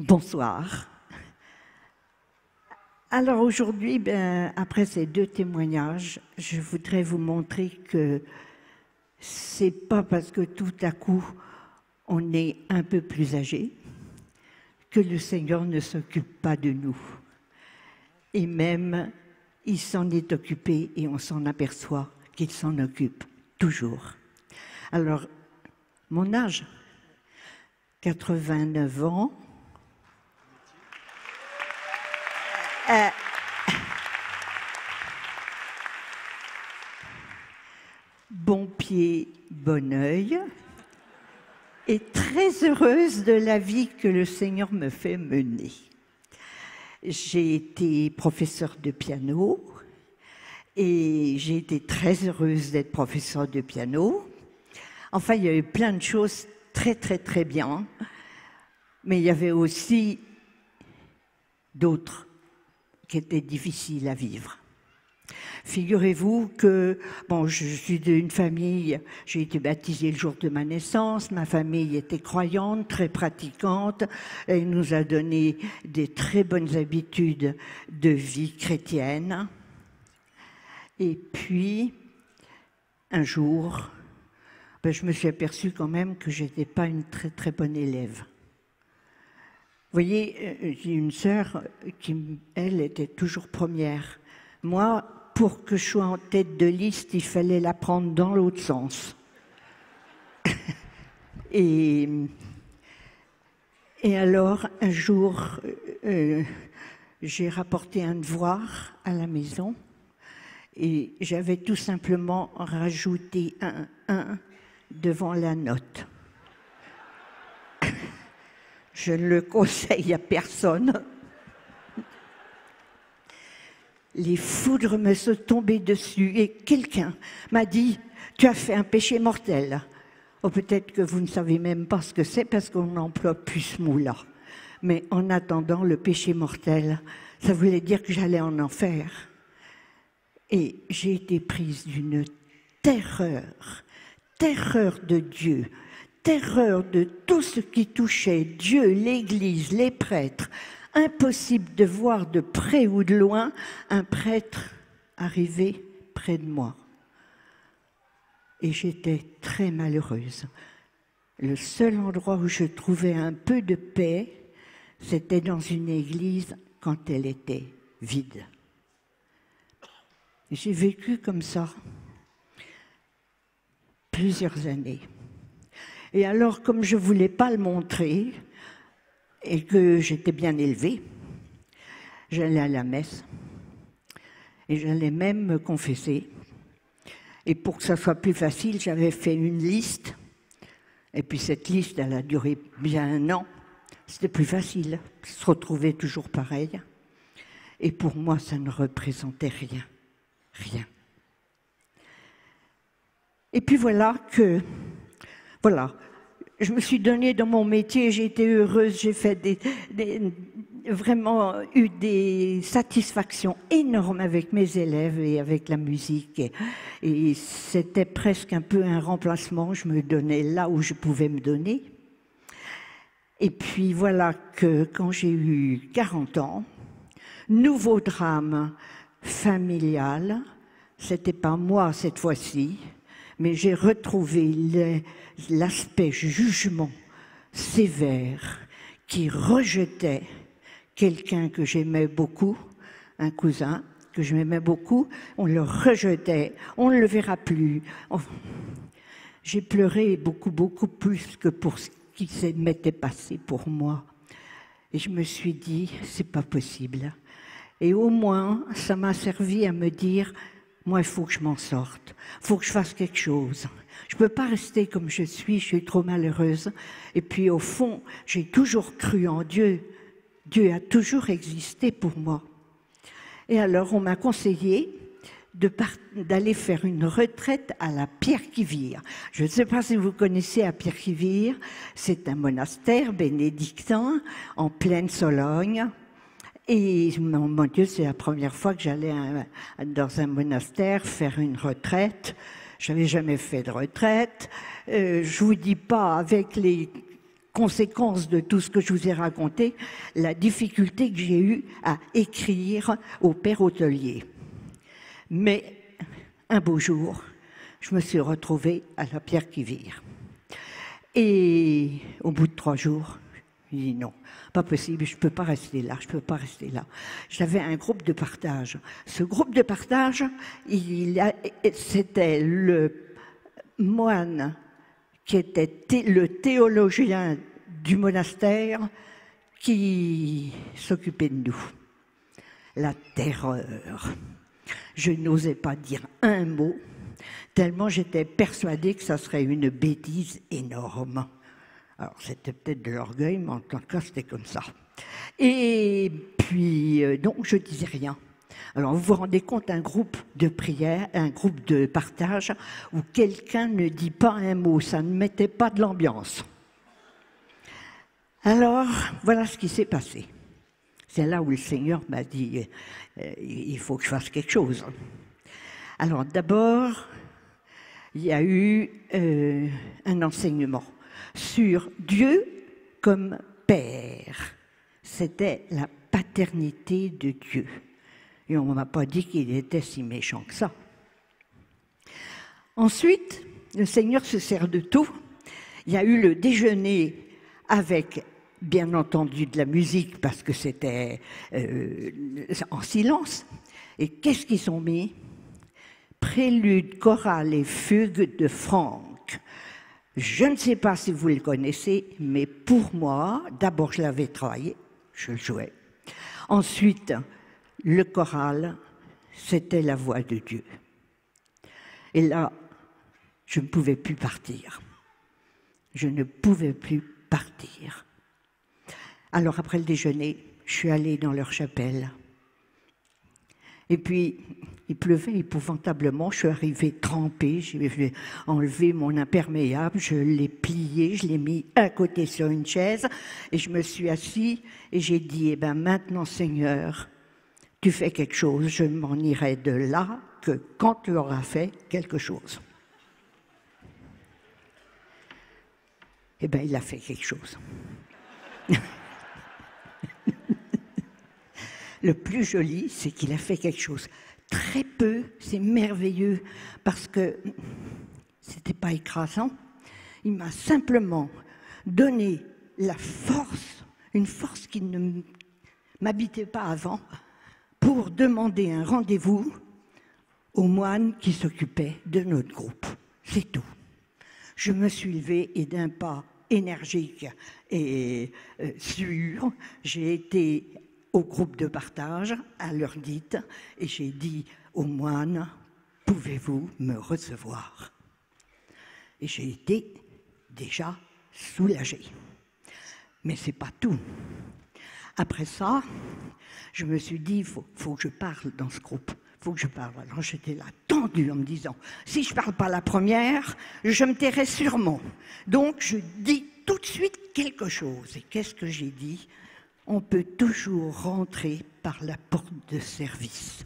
Bonsoir. Alors aujourd'hui, après ces deux témoignages, je voudrais vous montrer que c'est pas parce que tout à coup on est un peu plus âgé que le Seigneur ne s'occupe pas de nous. Et même, il s'en est occupé et on s'en aperçoit qu'il s'en occupe toujours. Alors, mon âge, 89 ans. Bon pied, bon œil, et très heureuse de la vie que le Seigneur me fait mener. J'ai été professeure de piano et j'ai été très heureuse d'être professeure de piano. Enfin, il y avait plein de choses très bien, mais il y avait aussi d'autres qui étaient difficiles à vivre. Figurez-vous que, je suis d'une famille, j'ai été baptisée le jour de ma naissance, ma famille était croyante, très pratiquante, elle nous a donné des très bonnes habitudes de vie chrétienne. Et puis, un jour, je me suis aperçue quand même que je n'étais pas une très bonne élève. Vous voyez, j'ai une sœur qui, elle, était toujours première. Moi, pour que je sois en tête de liste, il fallait la prendre dans l'autre sens. Et alors, un jour, j'ai rapporté un devoir à la maison et j'avais tout simplement rajouté un 1 devant la note. Je ne le conseille à personne. Les foudres me sont tombées dessus et quelqu'un m'a dit « Tu as fait un péché mortel ». Oh, peut-être que vous ne savez même pas ce que c'est parce qu'on n'emploie plus ce mot-là. Mais en attendant, le péché mortel, ça voulait dire que j'allais en enfer. Et j'ai été prise d'une terreur de Dieu, terreur de tout ce qui touchait Dieu, l'Église, les prêtres. Impossible de voir de près ou de loin un prêtre arriver près de moi. Et j'étais très malheureuse. Le seul endroit où je trouvais un peu de paix, c'était dans une église quand elle était vide. J'ai vécu comme ça plusieurs années. Et alors, comme je ne voulais pas le montrer, et que j'étais bien élevée, j'allais à la messe, et j'allais même me confesser. Et pour que ça soit plus facile, j'avais fait une liste, et puis cette liste, elle a duré bien 1 an. C'était plus facile, se retrouver toujours pareil. Et pour moi, ça ne représentait rien. Et puis voilà, je me suis donnée dans mon métier, j'ai été heureuse, j'ai fait vraiment eu des satisfactions énormes avec mes élèves et avec la musique. Et c'était presque un peu un remplacement, je me donnais là où je pouvais me donner. Et puis voilà que quand j'ai eu 40 ans, nouveau drame familial, c'était pas moi cette fois-ci, mais j'ai retrouvé l'aspect jugement sévère qui rejetait quelqu'un que j'aimais beaucoup, un cousin que j'aimais beaucoup, on le rejetait, on ne le verra plus. J'ai pleuré beaucoup plus que pour ce qui m'était passé pour moi. Et je me suis dit, c'est pas possible. Et au moins, ça m'a servi à me dire, moi, il faut que je m'en sorte, il faut que je fasse quelque chose. Je ne peux pas rester comme je suis trop malheureuse. Et puis, au fond, j'ai toujours cru en Dieu. Dieu a toujours existé pour moi. Et alors, on m'a conseillé d'aller faire une retraite à la Pierre-qui-Vire. Je ne sais pas si vous connaissez à Pierre-qui-Vire, c'est un monastère bénédictin en pleine Sologne. Et mon Dieu, c'est la première fois que j'allais dans un monastère faire une retraite. Je n'avais jamais fait de retraite. Je ne vous dis pas avec les conséquence de tout ce que je vous ai raconté, la difficulté que j'ai eue à écrire au père hôtelier. Mais un beau jour, je me suis retrouvée à la Pierre qui vire. Et au bout de 3 jours, j'ai dit non, pas possible, je ne peux pas rester là, je ne peux pas rester là. J'avais un groupe de partage. Ce groupe de partage, c'était le moine qui était le théologien du monastère qui s'occupait de nous. La terreur. Je n'osais pas dire un mot, tellement j'étais persuadée que ça serait une bêtise énorme. Alors, c'était peut-être de l'orgueil, mais en tout cas, c'était comme ça. Et puis, donc, je ne disais rien. Alors, vous vous rendez compte, un groupe de prière, un groupe de partage, où quelqu'un ne dit pas un mot, ça ne mettait pas de l'ambiance. Alors, voilà ce qui s'est passé. C'est là où le Seigneur m'a dit, il faut que je fasse quelque chose. Alors, d'abord, il y a eu un enseignement sur Dieu comme Père. C'était la paternité de Dieu. Et on ne m'a pas dit qu'il était si méchant que ça. Ensuite, le Seigneur se sert de tout. Il y a eu le déjeuner avec, bien entendu, de la musique, parce que c'était en silence. Et qu'est-ce qu'ils ont mis? Prélude, chorale et fugue de Franck. Je ne sais pas si vous le connaissez, mais pour moi, d'abord je l'avais travaillé, je le jouais. Ensuite, le choral, c'était la voix de Dieu. Et là, je ne pouvais plus partir. Je ne pouvais plus partir. Alors après le déjeuner, je suis allée dans leur chapelle. Et puis, il pleuvait épouvantablement, je suis arrivée trempée, j'ai enlevé mon imperméable, je l'ai plié, je l'ai mis à côté sur une chaise, et je me suis assise et j'ai dit, eh bien maintenant Seigneur, tu fais quelque chose, je m'en irai de là que quand tu auras fait quelque chose. Eh bien, il a fait quelque chose. Le plus joli, c'est qu'il a fait quelque chose. Très peu, c'est merveilleux, parce que c'était pas écrasant. Il m'a simplement donné la force, une force qui ne m'habitait pas avant, pour demander un rendez-vous au moine qui s'occupait de notre groupe. C'est tout. Je me suis levée et d'un pas énergique et sûr, j'ai été au groupe de partage, à l'heure dite, et j'ai dit au moine, pouvez-vous me recevoir? Et j'ai été déjà soulagée. Mais ce n'est pas tout. Après ça, je me suis dit, il faut que je parle dans ce groupe. Il faut que je parle. Alors j'étais là, tendue, en me disant, si je ne parle pas la première, je me tairai sûrement. Donc je dis tout de suite quelque chose. Et qu'est-ce que j'ai dit? On peut toujours rentrer par la porte de service.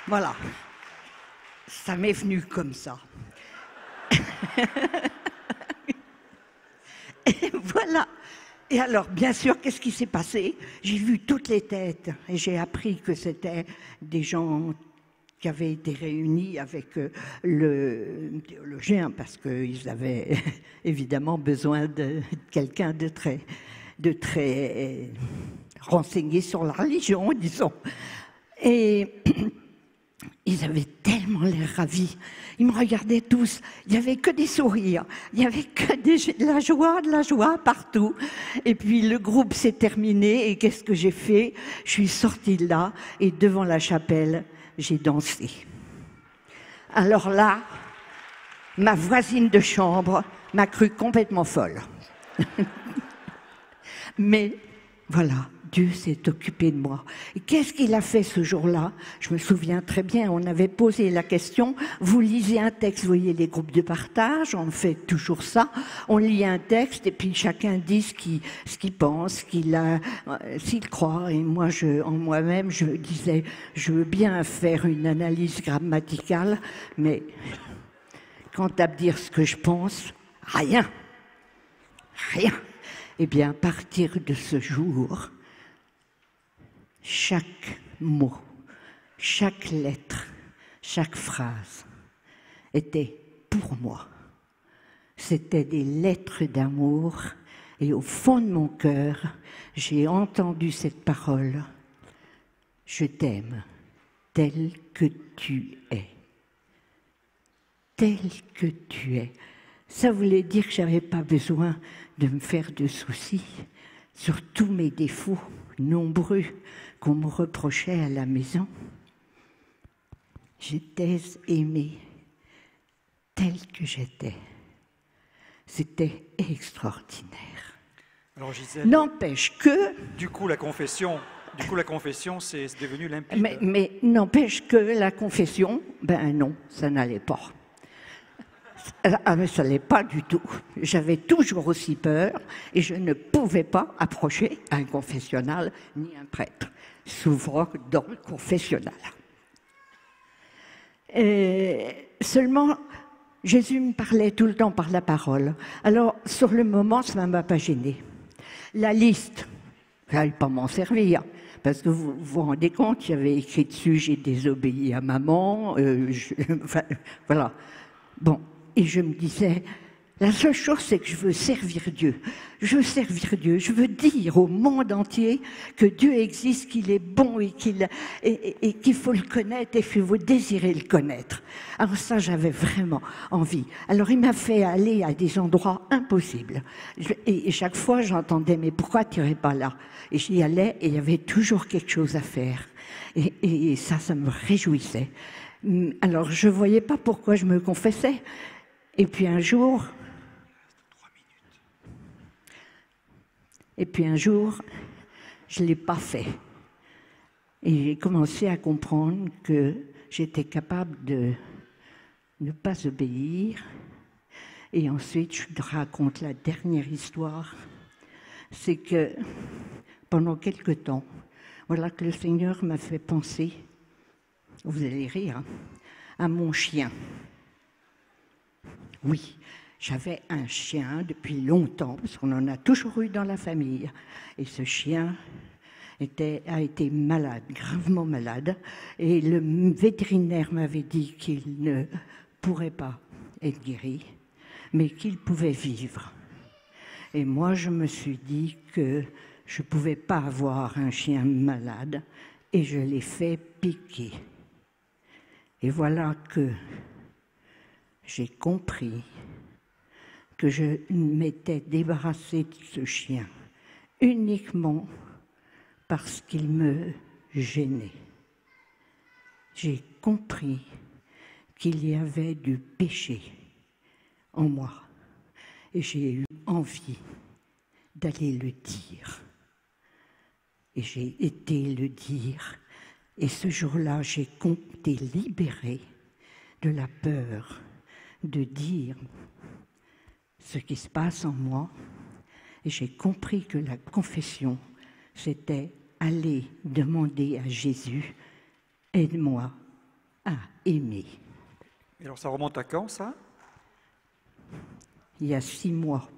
Voilà. Ça m'est venu comme ça. Et voilà. Et alors, bien sûr, qu'est-ce qui s'est passé? J'ai vu toutes les têtes et j'ai appris que c'était des gens qui avaient été réunis avec le théologien parce qu'ils avaient évidemment besoin de quelqu'un de très renseigné sur la religion, disons. Et ils avaient tellement l'air ravis. Ils me regardaient tous. Il n'y avait que des sourires. Il n'y avait que de la joie partout. Et puis le groupe s'est terminé. Et qu'est-ce que j'ai fait? Je suis sortie de là et devant la chapelle, j'ai dansé. Alors là, ma voisine de chambre m'a cru complètement folle. Mais voilà, Dieu s'est occupé de moi. Et qu'est-ce qu'il a fait ce jour-là? Je me souviens très bien, on avait posé la question, vous lisez un texte, vous voyez les groupes de partage, on fait toujours ça, on lit un texte et puis chacun dit ce qu'il pense, s'il croit. Et moi, en moi-même, je disais, je veux bien faire une analyse grammaticale, mais quant à dire ce que je pense, rien. Rien. Eh bien, à partir de ce jour, chaque mot, chaque lettre, chaque phrase était pour moi. C'était des lettres d'amour et au fond de mon cœur, j'ai entendu cette parole. Je t'aime tel que tu es. Tel que tu es. Ça voulait dire que je n'avais pas besoin de me faire de soucis sur tous mes défauts nombreux qu'on me reprochait à la maison. J'étais aimée telle que j'étais. C'était extraordinaire. Alors Gisèle, n'empêche que... Du coup, la confession, c'est devenu limpide. Mais n'empêche que la confession, ben non, ça n'allait pas. Ah, mais ça n'allait pas du tout. J'avais toujours aussi peur et je ne pouvais pas approcher un confessionnal ni un prêtre, souvent dans le confessionnal. Seulement, Jésus me parlait tout le temps par la parole. Alors, sur le moment, ça ne m'a pas gênée. La liste, je n'allais pas m'en servir. Parce que vous vous rendez compte, j'avais écrit dessus, j'ai désobéi à maman, enfin, voilà. Bon. Et je me disais, la seule chose, c'est que je veux servir Dieu. Je veux servir Dieu. Je veux dire au monde entier que Dieu existe, qu'il est bon et qu'il faut le connaître et qu'il faut désirer le connaître. Alors ça, j'avais vraiment envie. Alors il m'a fait aller à des endroits impossibles. Et chaque fois, j'entendais, mais pourquoi tu n'irais pas là? Et j'y allais et il y avait toujours quelque chose à faire. Et ça me réjouissait. Alors je ne voyais pas pourquoi je me confessais. Et puis un jour, je ne l'ai pas fait. Et j'ai commencé à comprendre que j'étais capable de ne pas obéir. Et ensuite, je te raconte la dernière histoire. C'est que pendant quelque temps, voilà que le Seigneur m'a fait penser, vous allez rire, hein, à mon chien. Oui, j'avais un chien depuis longtemps, parce qu'on en a toujours eu dans la famille. Et ce chien a été malade, gravement malade. Et le vétérinaire m'avait dit qu'il ne pourrait pas être guéri, mais qu'il pouvait vivre. Et moi, je me suis dit que je ne pouvais pas avoir un chien malade, et je l'ai fait piquer. Et voilà que j'ai compris que je m'étais débarrassée de ce chien uniquement parce qu'il me gênait. J'ai compris qu'il y avait du péché en moi et j'ai eu envie d'aller le dire. Et j'ai été le dire et ce jour-là, j'ai été libérée de la peur de dire ce qui se passe en moi et j'ai compris que la confession, c'était aller demander à Jésus, aide-moi à aimer. Et alors ça remonte à quand, ça? Il y a 6 mois.